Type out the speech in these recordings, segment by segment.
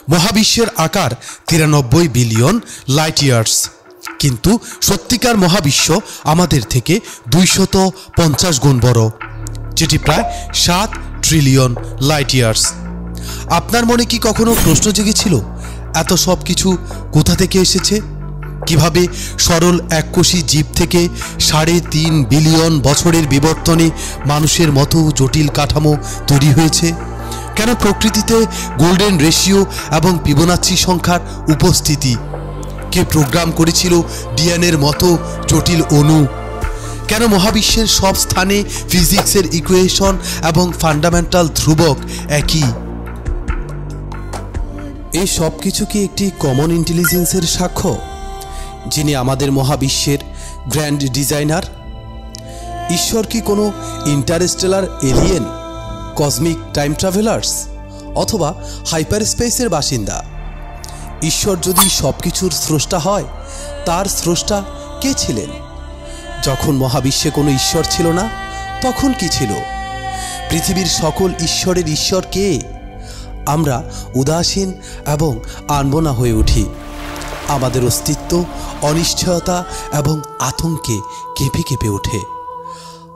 মহাবিশ্বের আকার 93 billion light years, কিন্তু সত্যিকার মহাবিশ্ব আমাদের থেকে 250 গুণ বড়, যেটি প্রায় 7 ট্রিলিয়ন লাইট ইয়ার্স। আপনার মনে কি কখনো প্রশ্ন জেগেছিল এত সব কিছু কোথা থেকে এসেছে? কিভাবে সরল এককোষী জীব থেকে 3.5 বিলিয়ন বছরের বিবর্তনে মানুষের মতো জটিল কাঠামো তৈরি হয়েছে? কেন প্রকৃতিতে গোল্ডেন রেশিও এবং ফিবোনাচি সংখ্যার উপস্থিতি? কে প্রোগ্রাম করেছিল ডিএনএর মতো জটিল অণু? কেন মহাবিশ্বের সব স্থানে ফিজিক্সের ইকুয়েশন এবং ফান্ডামেন্টাল ধ্রুবক একই? এই সব কিছু কি একটি কমন ইন্টেলিজেন্সের সাক্ষ্য, যিনি আমাদের মহাবিশ্বের গ্র্যান্ড ডিজাইনার? ঈশ্বর কি কোনো Interstellar alien, cosmic time travellers, অথবা হাইপার স্পেসের বাসিন্দা? ঈশ্বর যদি সব কিছুর স্রষ্টা হয়, তার স্রষ্টা কে ছিলেন? যখন মহাবিশ্বে কোনো ঈশ্বর ছিল না, তখন কি ছিল? পৃথিবীর সকল ঈশ্বরের ঈশ্বর কে? আমরা উদাসীন এবং আনমনা হয়ে উঠি। আমাদের অস্তিত্ব অনিশ্চয়তা এবং আতঙ্কে কেঁপে কেঁপে ওঠে।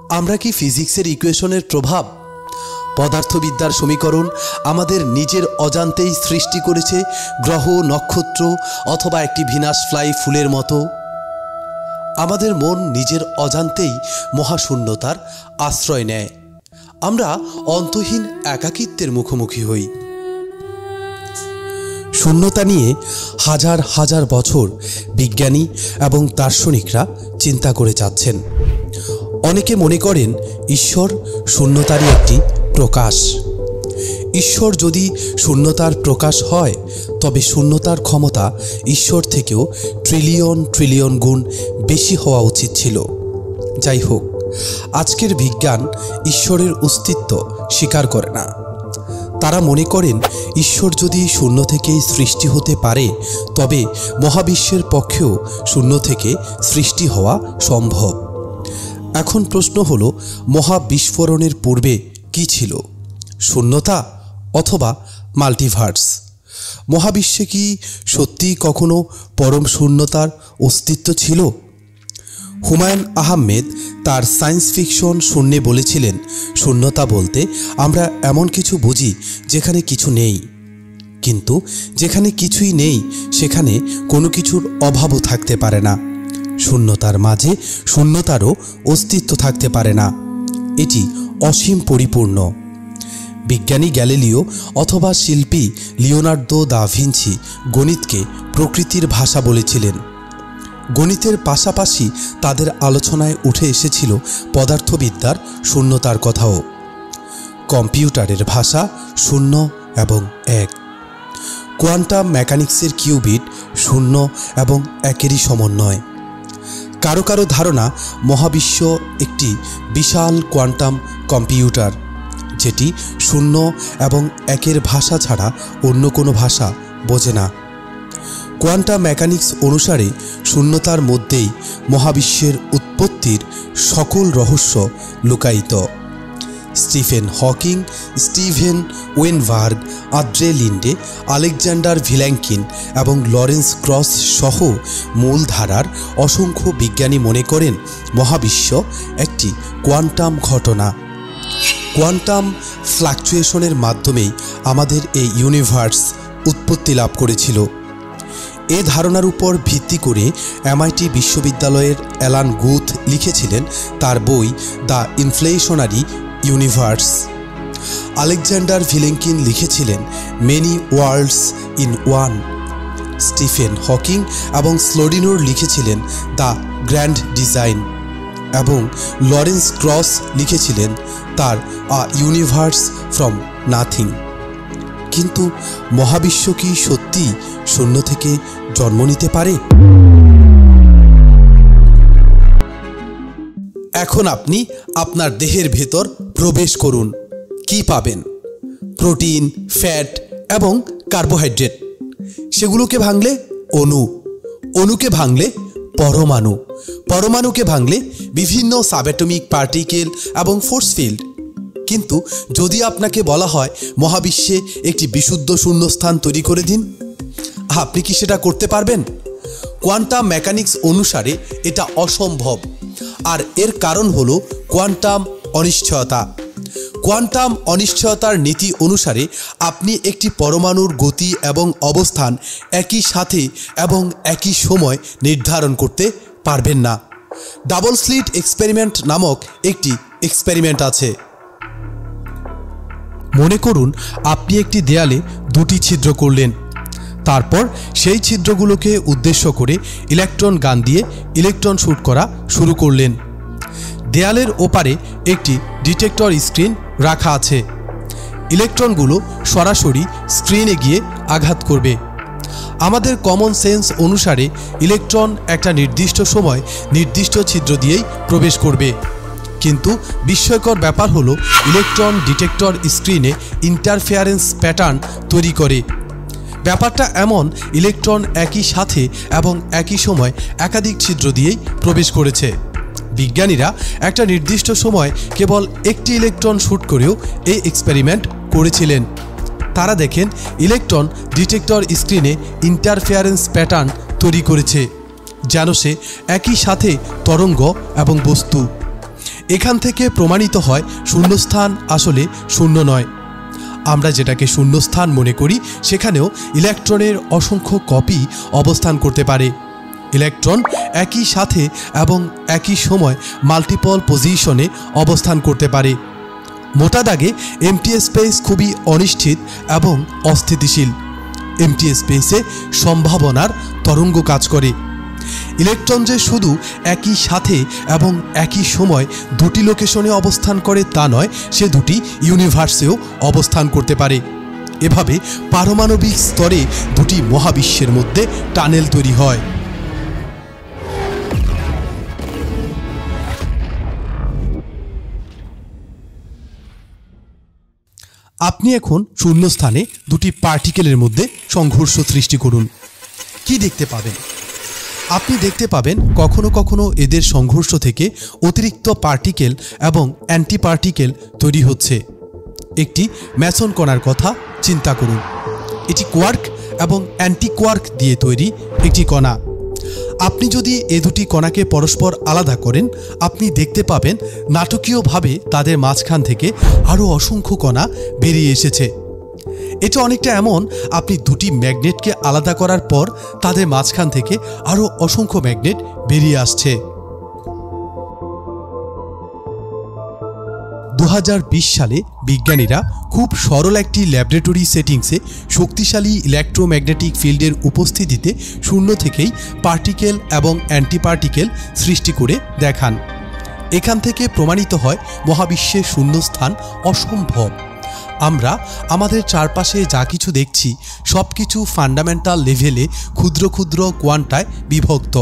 আমরা কি ফিজিক্সের ইকুয়েশনের প্রভাব, পদার্থবিদ্যার সমীকরণ আমাদের নিজের অজান্তেই সৃষ্টি করেছে গ্রহ, নক্ষত্র অথবা একটি ভিনাস ফ্লাই ফুলের মতো? আমাদের মন নিজের অজান্তেই মহাশূন্যতার আশ্রয় নেয়। আমরা অন্তহীন একাকিত্বের মুখোমুখি হই। শূন্যতা নিয়ে হাজার হাজার বছর বিজ্ঞানী এবং দার্শনিকরা চিন্তা করে যাচ্ছেন। অনেকে মনে করেন ঈশ্বর শূন্যতারই একটি প্রকাশ। ঈশ্বর যদি শূন্যতার প্রকাশ হয়, তবে শূন্যতার ক্ষমতা ঈশ্বর থেকেও ট্রিলিয়ন ট্রিলিয়ন গুণ বেশি হওয়া উচিত ছিল। যাই হোক, আজকের বিজ্ঞান ঈশ্বরের অস্তিত্ব স্বীকার করে না। তারা মনে করেন ঈশ্বর যদি শূন্য থেকেই সৃষ্টি হতে পারে, তবে মহাবিশ্বের পক্ষেও শূন্য থেকে সৃষ্টি হওয়া সম্ভব। এখন প্রশ্ন হলো, মহাবিস্ফোরণের পূর্বে কি ছিল? শূন্যতা অথবা মাল্টিভার্স? মহাবিশ্বে কি সত্যি কখনো পরম শূন্যতার অস্তিত্ব ছিল? হুমায়ুন আহমেদ তার সায়েন্স ফিকশন শূন্যে বলেছিলেন, শূন্যতা বলতে আমরা এমন কিছু বুঝি যেখানে কিছু নেই, কিন্তু যেখানে কিছুই নেই সেখানে কোনো কিছুর অভাবও থাকতে পারে না। শূন্যতার মাঝে শূন্যতারও অস্তিত্ব থাকতে পারে না। এটি অসীম পরিপূর্ণ। বিজ্ঞানী গ্যালিলিও অথবা শিল্পী লিওনার্দো দা ভিঞ্চি গণিতকে প্রকৃতির ভাষা বলেছিলেন। গণিতের পাশাপাশি তাদের আলোচনায় উঠে এসেছিল পদার্থবিদ্যার শূন্যতার কথাও। কম্পিউটারের ভাষা শূন্য এবং এক। কোয়ান্টাম মেকানিক্সের কিউবিট শূন্য এবং একেরই সমন্বয়। কারো কারো ধারণা মহাবিশ্ব একটি বিশাল কোয়ান্টাম কম্পিউটার, যেটি শূন্য এবং একের ভাষা ছাড়া অন্য কোনো ভাষা বোঝে না। কোয়ান্টাম মেকানিক্স অনুসারে শূন্যতার মধ্যেই মহাবিশ্বের উৎপত্তির সকল রহস্য লুকায়িত। Stephen Hawking, Steven Weinberg, Andrei Linde, Alexander Vilenkin এবং লরেন্স ক্রস সহ মূলধারার অসংখ্য বিজ্ঞানী মনে করেন মহাবিশ্ব একটি কোয়ান্টাম ঘটনা। কোয়ান্টাম ফ্লাকচুয়েশনের মাধ্যমেই আমাদের এই ইউনিভার্স উৎপত্তি লাভ করেছিল। এ ধারণার উপর ভিত্তি করে এমআইটি বিশ্ববিদ্যালয়ের অ্যালান গুথ লিখেছিলেন তার বই the inflationary universe. Alexander Vilenkin লিখেছিলেন many worlds in one. Stephen Hawking এবং স্লোডিনোর লিখেছিলেন দ্য গ্র্যান্ড ডিজাইন এবং লরেন্স ক্রস লিখেছিলেন তার আ ইউনিভার্স ফ্রম নাথিং। কিন্তু মহাবিশ্ব কি সত্যি শূন্য থেকে জন্ম নিতে পারে? এখন আপনি আপনার দেহের ভেতর প্রবেশ করুন। কি পাবেন? প্রোটিন, ফ্যাট এবং কার্বোহাইড্রেট। সেগুলোকে ভাঙলে অণু, অণুকে ভাঙলে পরমাণু, পরমাণুকে ভাঙলে বিভিন্ন সাবঅ্যাটমিক পার্টিকেল এবং ফোর্স ফিল্ড। কিন্তু যদি আপনাকে বলা হয় মহাবিশ্বে একটি বিশুদ্ধ শূন্যস্থান তৈরি করে দিন, আপনি কি সেটা করতে পারবেন? কোয়ান্টাম মেকানিক্স অনুসারে এটা অসম্ভব। আর এর কারণ হলো কোয়ান্টাম অনিশ্চয়তা। কোয়ান্টাম অনিশ্চয়তার নীতি অনুসারে আপনি একটি পরমাণুর গতি এবং অবস্থান একই সাথে এবং একই সময় নির্ধারণ করতে পারবেন না। ডাবল স্লিট এক্সপেরিমেন্ট নামক একটি এক্সপেরিমেন্ট আছে। মনে করুন আপনি একটি দেয়ালে দুটি ছিদ্র করলেন, তারপর সেই ছিদ্রগুলোকে উদ্দেশ্য করে ইলেকট্রন গান দিয়ে ইলেকট্রন শ্যুট করা শুরু করলেন। দেয়ালের ওপারে একটি ডিটেক্টর স্ক্রিন রাখা আছে। ইলেকট্রনগুলো সরাসরি স্ক্রিনে গিয়ে আঘাত করবে। আমাদের কমন সেন্স অনুসারে ইলেকট্রন একটা নির্দিষ্ট সময় নির্দিষ্ট ছিদ্র দিয়েই প্রবেশ করবে, কিন্তু বিস্ময়কর ব্যাপার হলো ইলেকট্রন ডিটেক্টর স্ক্রিনে ইন্টারফেয়ারেন্স প্যাটার্ন তৈরি করে। ব্যাপারটা এমন, ইলেকট্রন একই সাথে এবং একই সময় একাধিক ছিদ্র দিয়েই প্রবেশ করেছে। বিজ্ঞানীরা একটা নির্দিষ্ট সময় কেবল একটি ইলেকট্রন শ্যুট করেও এই এক্সপেরিমেন্ট করেছিলেন। তারা দেখেন ইলেকট্রন ডিটেক্টর স্ক্রিনে ইন্টারফেয়ারেন্স প্যাটার্ন তৈরি করেছে, যেন সে একই সাথে তরঙ্গ এবং বস্তু। এখান থেকে প্রমাণিত হয় শূন্যস্থান আসলে শূন্য নয়। আমরা যেটাকে শূন্যস্থান মনে করি সেখানেও ইলেকট্রনের অসংখ্য কপি অবস্থান করতে পারে। ইলেকট্রন একই সাথে এবং একই সময় মাল্টিপল পজিশনে অবস্থান করতে পারে। মোটা দাগে এমটি স্পেস খুবই অনিশ্চিত এবং অস্থিতিশীল। এমটি স্পেসে সম্ভাবনার তরঙ্গ কাজ করে। ইলেকট্রন যে শুধু একই সাথে এবং একই সময় দুটি লোকেশনে অবস্থান করে তা নয়, সে দুটি ইউনিভার্সেও অবস্থান করতে পারে। এভাবে পারমাণবিক স্তরে দুটি মহাবিশ্বের মধ্যে টানেল তৈরি হয়। আপনি এখন শূন্যস্থানে দুটি পার্টিকেলের মধ্যে সংঘর্ষ সৃষ্টি করুন। কি দেখতে পাবেন? আপনি দেখতে পাবেন কখনো কখনো এদের সংঘর্ষ থেকে অতিরিক্ত পার্টিকেল এবং অ্যান্টি পার্টিকেল তৈরি হচ্ছে। একটি ম্যাসন কণার কথা চিন্তা করুন। এটি কোয়ার্ক এবং অ্যান্টি কোয়ার্ক দিয়ে তৈরি একটি কণা। আপনি যদি এ দুটি কণাকে পরস্পর আলাদা করেন, আপনি দেখতে পাবেন নাটকীয়ভাবে তাদের মাঝখান থেকে আরও অসংখ্য কণা বেরিয়ে এসেছে। এটা অনেকটা এমন, আপনি দুটি ম্যাগনেটকে আলাদা করার পর তাদের মাঝখান থেকে আরও অসংখ্য ম্যাগনেট বেরিয়ে আসছে। 2020 সালে বিজ্ঞানীরা খুব সরল একটি ল্যাবরেটরি সেটিংসে শক্তিশালী ইলেকট্রোম্যাগনেটিক ফিল্ডের উপস্থিতিতে শূন্য থেকেই পার্টিকেল এবং অ্যান্টিপার্টিকেল সৃষ্টি করে দেখান। এখান থেকে প্রমাণিত হয় মহাবিশ্বের শূন্যস্থান অসম্ভব। আমরা আমাদের চারপাশে যা কিছু দেখছি সব কিছু ফান্ডামেন্টাল লেভেলে ক্ষুদ্র ক্ষুদ্র কোয়ান্টায় বিভক্ত,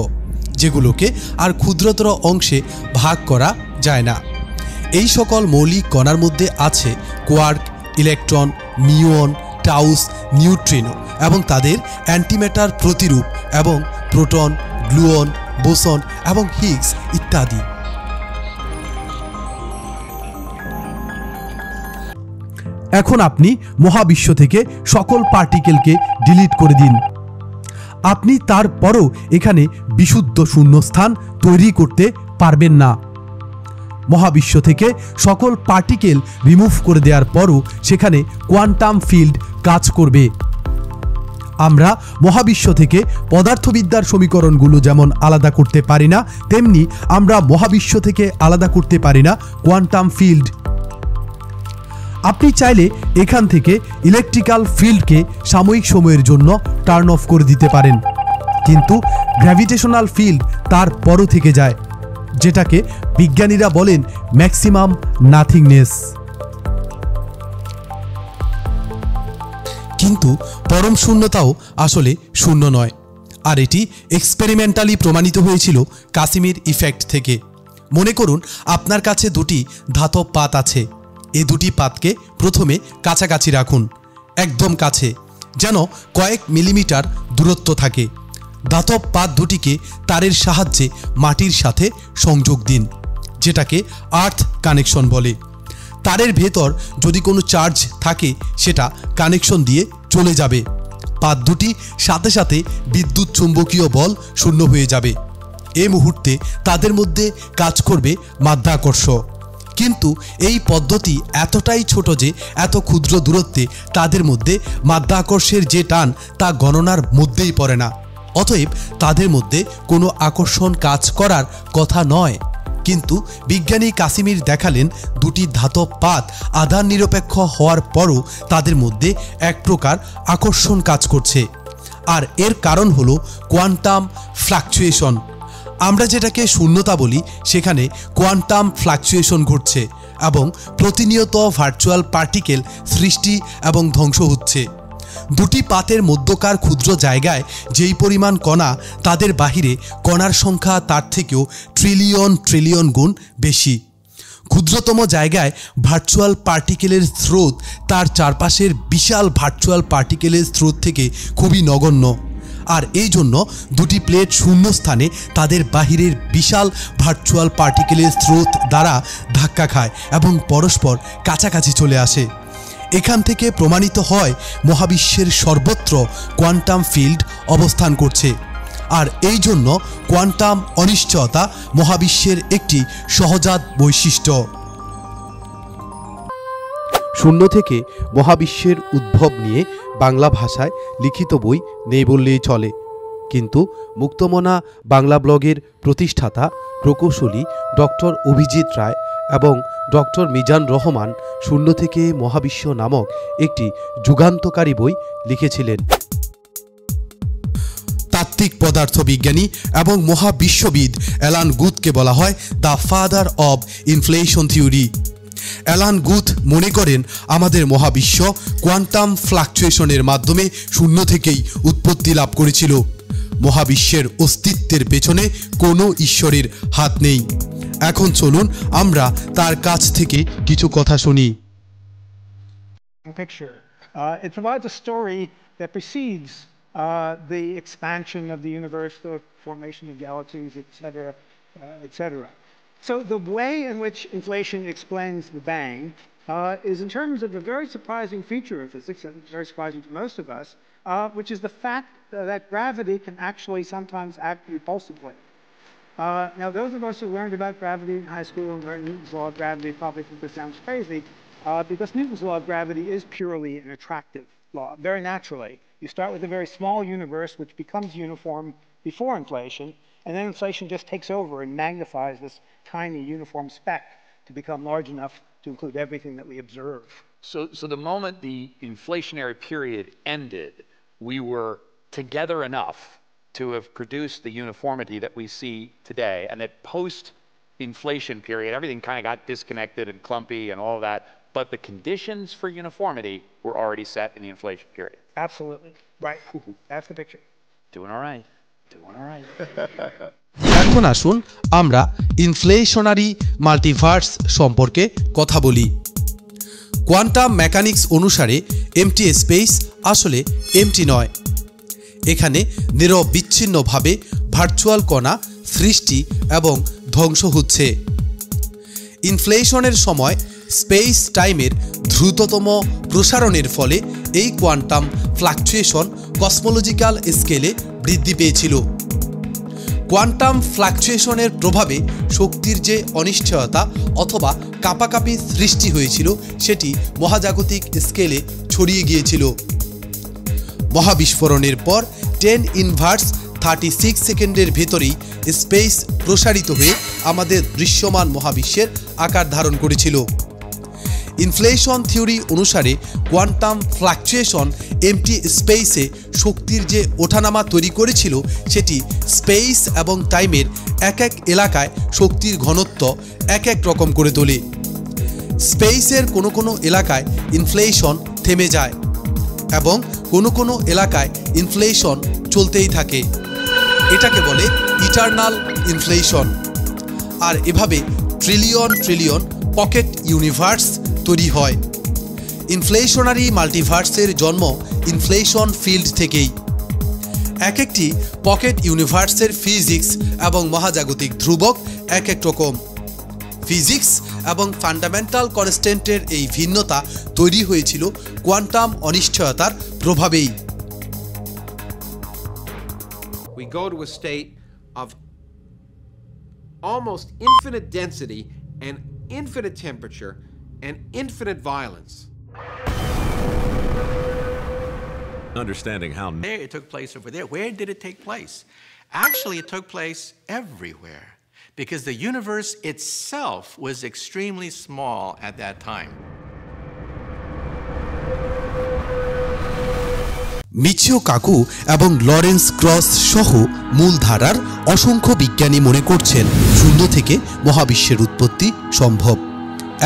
যেগুলোকে আর ক্ষুদ্রতর অংশে ভাগ করা যায় না। এই সকল মৌলিক কণার মধ্যে আছে কোয়ার্ক, ইলেকট্রন, মিউন, টাউস, নিউট্রিনো এবং তাদের অ্যান্টিম্যাটার প্রতিরূপ এবং প্রোটন, গ্লুয়ন, বোসন এবং হিগস ইত্যাদি। এখন আপনি মহাবিশ্ব থেকে সকল পার্টিকেলকে ডিলিট করে দিন। আপনি তারপরও এখানে বিশুদ্ধ শূন্যস্থান তৈরি করতে পারবেন না। মহাবিশ্ব থেকে সকল পার্টিকেল রিমুভ করে দেওয়ার পরও সেখানে কোয়ান্টাম ফিল্ড কাজ করবে। আমরা মহাবিশ্ব থেকে পদার্থবিদ্যার সমীকরণগুলো যেমন আলাদা করতে পারি না, তেমনি আমরা মহাবিশ্ব থেকে আলাদা করতে পারি না কোয়ান্টাম ফিল্ড। আপনি চাইলে এখান থেকে ইলেকট্রিক্যাল ফিল্ডকে সাময়িক সময়ের জন্য টার্ন অফ করে দিতে পারেন, কিন্তু গ্র্যাভিটেশনাল ফিল্ড তার পরও থেকে যায়, যেটাকে বিজ্ঞানীরা বলেন ম্যাক্সিমাম নাথিংনেস। কিন্তু পরম শূন্যতাও আসলে শূন্য নয়, আর এটি এক্সপেরিমেন্টালি প্রমাণিত হয়েছিল কাসিমির ইফেক্ট থেকে। মনে করুন আপনার কাছে দুটি ধাতব পাত আছে। এই দুটি পাতকে প্রথমে কাছাকাছি রাখুন, একদম কাছে, যেন কয়েক মিলিমিটার দূরত্ব থাকে। ধাতব পাত দুটিকে তারের সাহায্যে মাটির সাথে সংযোগ দিন, যেটাকে আর্থ কানেকশন বলে। তারের ভেতর যদি কোনো চার্জ থাকে সেটা কানেকশন দিয়ে চলে যাবে, পাত দুটি সাথে সাথে বিদ্যুৎ চুম্বকীয় বল শূন্য হয়ে যাবে। এই মুহূর্তে তাদের মধ্যে কাজ করবে মাধ্যাকর্ষ। কিন্তু এই পদ্ধতি এতটাই ছোট যে এত ক্ষুদ্র দূরত্বে তাদের মধ্যে মাধ্যাকর্ষের যে টান তা গণনার মধ্যেই পড়ে না। অতএব তাদের মধ্যে কোনো আকর্ষণ কাজ করার কথা নয়। কিন্তু বিজ্ঞানী কাসিমির দেখালেন দুটি ধাতব পাত আধান নিরপেক্ষ হওয়ার পরও তাদের মধ্যে এক প্রকার আকর্ষণ কাজ করছে। আর এর কারণ হলো কোয়ান্টাম ফ্লাকচুয়েশন। আমরা যেটাকে শূন্যতা বলি সেখানে কোয়ান্টাম ফ্লাকচুয়েশন ঘটছে এবং প্রতিনিয়ত ভার্চুয়াল পার্টিকেল সৃষ্টি এবং ধ্বংস হচ্ছে। দুটি পাতের মধ্যকার ক্ষুদ্র জায়গায় যেই পরিমাণ কণা, তাদের বাহিরে কণার সংখ্যা তার থেকেও ট্রিলিয়ন ট্রিলিয়ন গুণ বেশি। ক্ষুদ্রতম জায়গায় ভার্চুয়াল পার্টিকেলের স্রোত তার চারপাশের বিশাল ভার্চুয়াল পার্টিকেলের স্রোত থেকে খুবই নগণ্য। আর এই জন্য দুটি প্লেট শূন্য স্থানে তাদের বাহিরের বিশাল ভার্চুয়াল পার্টিকেলের স্রোত দ্বারা ধাক্কা খায় এবং পরস্পর কাছাকাছি চলে আসে। এখান থেকে প্রমাণিত হয় মহাবিশ্বের সর্বত্র কোয়ান্টাম ফিল্ড অবস্থান করছে। আর এই জন্য কোয়ান্টাম অনিশ্চয়তা মহাবিশ্বের একটি সহজাত বৈশিষ্ট্য। শূন্য থেকে মহাবিশ্বের উদ্ভব নিয়ে বাংলা ভাষায় লিখিত বই নেই বললেই চলে। কিন্তু মুক্তমনা বাংলা ব্লগের প্রতিষ্ঠাতা প্রকৌশলী ডক্টর অভিজিৎ রায় এবং ডক্টর মিজান রহমান শূন্য থেকে মহাবিশ্ব নামক একটি যুগান্তকারী বই লিখেছিলেন। তাত্ত্বিক পদার্থবিজ্ঞানী এবং মহাবিশ্ববিদ অ্যালান গুথকে বলা হয় the father of inflation theory. Alan Guth মনে করেন আমাদের মহাবিশ্ব কোয়ান্টাম ফ্লাকচুয়েশনের মাধ্যমে শূন্য থেকেই উৎপত্তি লাভ করেছিল। মহাবিশ্বের অস্তিত্বের পেছনে কোনো ঈশ্বরের হাত নেই। এখন চলুন আমরা তার কাছ থেকে কিছু কথা শুনি। It provides a story that precedes the expansion of the universe, the formation of galaxies, etc., etc. So the way in which inflation explains the Bang is in terms of a very surprising feature of physics, and very surprising to most of us, which is the fact that gravity can actually sometimes act repulsively. Now, those of us who learned about gravity in high school and learned Newton's law of gravity probably think this sounds crazy, because Newton's law of gravity is purely an attractive law, very naturally. You start with a very small universe which becomes uniform before inflation, and then inflation just takes over and magnifies this tiny uniform speck to become large enough to include everything that we observe. So the moment the inflationary period ended, we were together enough to have produced the uniformity that we see today, and that post-inflation period, everything kind of got disconnected and clumpy and all of that, but the conditions for uniformity were already set in the inflation period. Absolutely. Right. That's the picture. Doing all right. Doing all right. এখন আসুন আমরা inflationary multiverse সম্পর্কে কথা বলি। Quantum mechanics অনুসারে MT space আসলে MT নয়। এখানে নিরবিচ্ছিন্নভাবে ভার্চুয়াল কণা সৃষ্টি এবং ধ্বংস হচ্ছে। ইনফ্লেশনের সময় স্পেস টাইমের দ্রুততম প্রসারণের ফলে এই কোয়ান্টাম ফ্লাকচুয়েশন কসমোলজিক্যাল স্কেলে বৃদ্ধি পেয়েছিল। কোয়ান্টাম ফ্লাকচুয়েশনের প্রভাবে শক্তির যে অনিশ্চয়তা অথবা কাঁপাকাঁপি সৃষ্টি হয়েছিল সেটি মহাজাগতিক স্কেলে ছড়িয়ে গিয়েছিল। মহাবিস্ফোরণের পর 10⁻36 সেকেন্ডের ভেতরেই স্পেস প্রসারিত হয়ে আমাদের দৃশ্যমান মহাবিশ্বের আকার ধারণ করেছিল। ইনফ্লেশন থিওরি অনুসারে কোয়ান্টাম ফ্লাকচুয়েশন এমটি স্পেসে শক্তির যে ওঠানামা তৈরি করেছিল সেটি স্পেস এবং টাইমের এক এক এলাকায় শক্তির ঘনত্ব এক এক রকম করে তোলে। স্পেসের কোনো কোনো এলাকায় ইনফ্লেশন থেমে যায় এবং কোনো কোনো এলাকায় ইনফ্লেশন চলতেই থাকে। এটাকে বলে ইটারনাল ইনফ্লেশন। আর এভাবে ট্রিলিয়ন ট্রিলিয়ন পকেট ইউনিভার্স তৈরি হয়। ইনফ্লেশনারি মাল্টিভার্সের জন্ম ইনফ্লেশন ফিল্ড থেকেই। এক একটি পকেট ইউনিভার্সের ফিজিক্স এবং মহাজাগতিক ধ্রুবক এক এক রকম। ফিজিক্স এবং ফান্ডামেন্টাল কনস্ট্যান্টের এই ভিন্নতা তৈরি হয়েছিল কোয়ান্টাম অনিশ্চয়তার প্রভাবেই। We go to a state of almost infinite density and infinite temperature and infinite violence. Understanding how It took place over there. Where did it take place? Actually, it took place everywhere because the universe itself was extremely small at that time. মিচিও কাকু এবং Lawrence cross সহ মূলধারার অসংখ্য বিজ্ঞানী মনে করছেন শূন্য থেকে মহাবিশ্বের উৎপত্তি সম্ভব।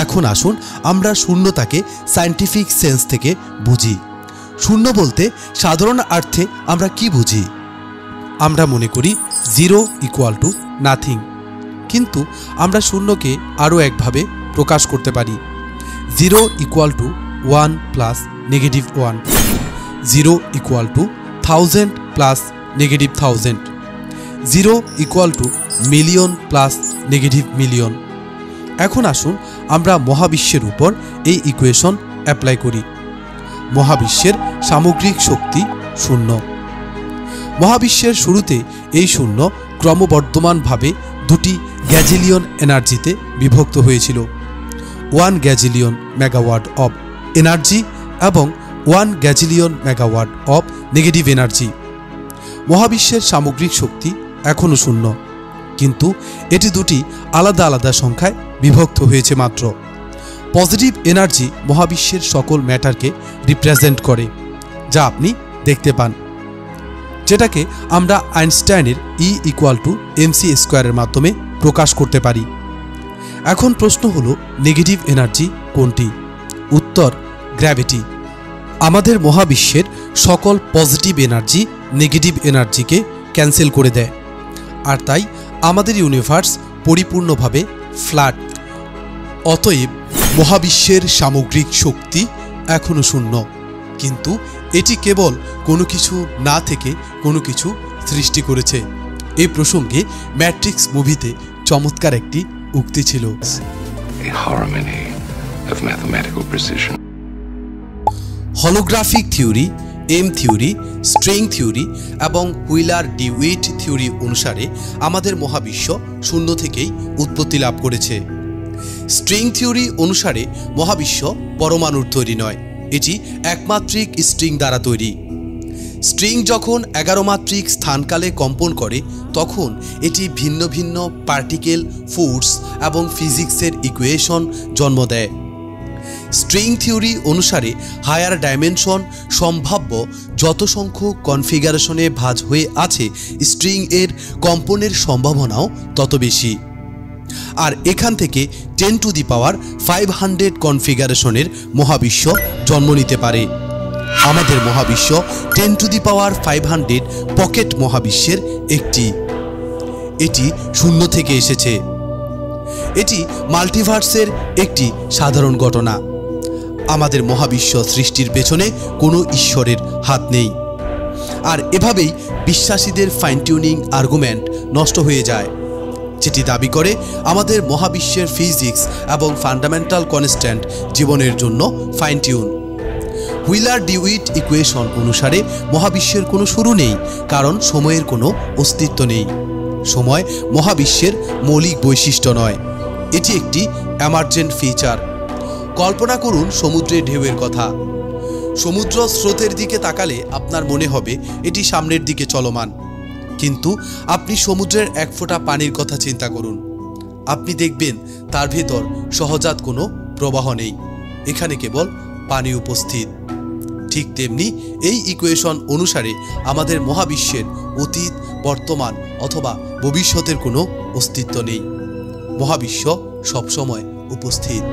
এখন আসুন আমরা শূন্যতাকে সায়েন্টিফিক সেন্স থেকে বুঝি। শূন্য বলতে সাধারণ অর্থে আমরা কি বুঝি? আমরা মনে করি জিরো ইকুয়াল টু নাথিং, কিন্তু আমরা শূন্যকে আরও একভাবে প্রকাশ করতে পারি। Zero equal to 1 plus negative 1, zero equal to 1000 plus negative 1000, zero equal to million plus negative million. এখন আসুন আমরা মহাবিশ্বের উপর এই ইকুয়েশন অ্যাপ্লাই করি। মহাবিশ্বের সামগ্রিক শক্তি শূন্য। মহাবিশ্বের শুরুতে এই শূন্য ক্রমবর্ধমানভাবে দুটি গ্যাজিলিয়ন এনার্জিতে বিভক্ত হয়েছিল, 1 গ্যাজিলিয়ন মেগাওয়াট অব এনার্জি এবং 1 গ্যাজিলিয়ন মেগাওয়াট অব নেগেটিভ এনার্জি। মহাবিশ্বের সামগ্রিক শক্তি এখনও শূন্য, কিন্তু এটি দুটি আলাদা আলাদা সংখ্যায় বিভক্ত হয়েছে মাত্র। পজিটিভ এনার্জি মহাবিশ্বের সকল ম্যাটারকে রিপ্রেজেন্ট করে, যা আপনি দেখতে পান, যেটাকে আমরা আইনস্টাইনের E ইকুয়াল টু mc স্কোয়ারের মাধ্যমে প্রকাশ করতে পারি। এখন প্রশ্ন হলো নেগেটিভ এনার্জি কোনটি? উত্তর গ্র্যাভিটি। আমাদের মহাবিশ্বের সকল পজিটিভ এনার্জি নেগেটিভ এনার্জিকে ক্যান্সেল করে দেয়, আর তাই আমাদের ইউনিভার্স পরিপূর্ণভাবে ফ্ল্যাট। অতএব মহাবিশ্বের সামগ্রিক শক্তি এখনও শূন্য, কিন্তু এটি কেবল কোনো কিছু না থেকে কোনো কিছু সৃষ্টি করেছে। এই প্রসঙ্গে ম্যাট্রিক্স মুভিতে চমৎকার একটি উক্তি ছিল, A harmony of mathematical precision. Holographic theory, M theory, string theory এবং হুইলার ডিউইট থিওরি অনুসারে আমাদের মহাবিশ্ব শূন্য থেকেই উৎপত্তি লাভ করেছে। স্ট্রিং থিওরি অনুসারে মহাবিশ্ব পরমাণুর তৈরি নয়, এটি একমাত্রিক স্ট্রিং দ্বারা তৈরি। স্ট্রিং যখন 11 মাত্রিক স্থানকালে কম্পন করে তখন এটি ভিন্ন ভিন্ন পার্টিকেল, ফোর্স এবং ফিজিক্সের ইকুয়েশন জন্ম দেয়। স্ট্রিং থিওরি অনুসারে হায়ার ডাইমেনশন সম্ভাব্য যত সংখ্যক কনফিগারেশনে ভাঁজ হয়ে আছে, স্ট্রিং এর কম্পনের সম্ভাবনাও তত বেশি। আর এখান থেকে 10 টু দি পাওয়ার 500 কনফিগারেশনের মহাবিশ্ব জন্ম নিতে পারে। আমাদের মহাবিশ্ব 10 টু দি পাওয়ার 500 পকেট মহাবিশ্বের একটি। এটি শূন্য থেকে এসেছে। এটি মাল্টিভার্সের একটি সাধারণ ঘটনা। আমাদের মহাবিশ্ব সৃষ্টির পেছনে কোনো ঈশ্বরের হাত নেই। আর এভাবেই বিশ্বাসীদের ফাইন টিউনিং আর্গুমেন্ট নষ্ট হয়ে যায়, যেটি দাবি করে আমাদের মহাবিশ্বের ফিজিক্স এবং ফান্ডামেন্টাল কনস্ট্যান্ট জীবনের জন্য ফাইন টিউন। হুইলার ডিউইট ইকুয়েশন অনুসারে মহাবিশ্বের কোনো শুরু নেই, কারণ সময়ের কোনো অস্তিত্ব নেই। সময় মহাবিশ্বের মৌলিক বৈশিষ্ট্য নয়, এটি একটি এমার্জেন্ট ফিচার। কল্পনা করুন সমুদ্রের ঢেউয়ের কথা। সমুদ্র স্রোতের দিকে তাকালে আপনার মনে হবে এটি সামনের দিকে চলমান, কিন্তু আপনি সমুদ্রের এক ফোঁটা পানির কথা চিন্তা করুন, আপনি দেখবেন তার ভেতর সহজাত কোনো প্রবাহ নেই, এখানে কেবল পানি উপস্থিত। ঠিক তেমনি এই ইকুয়েশন অনুসারে আমাদের মহাবিশ্বের অতীত, বর্তমান অথবা ভবিষ্যতের কোনো অস্তিত্ব নেই। মহাবিশ্ব সবসময় উপস্থিত।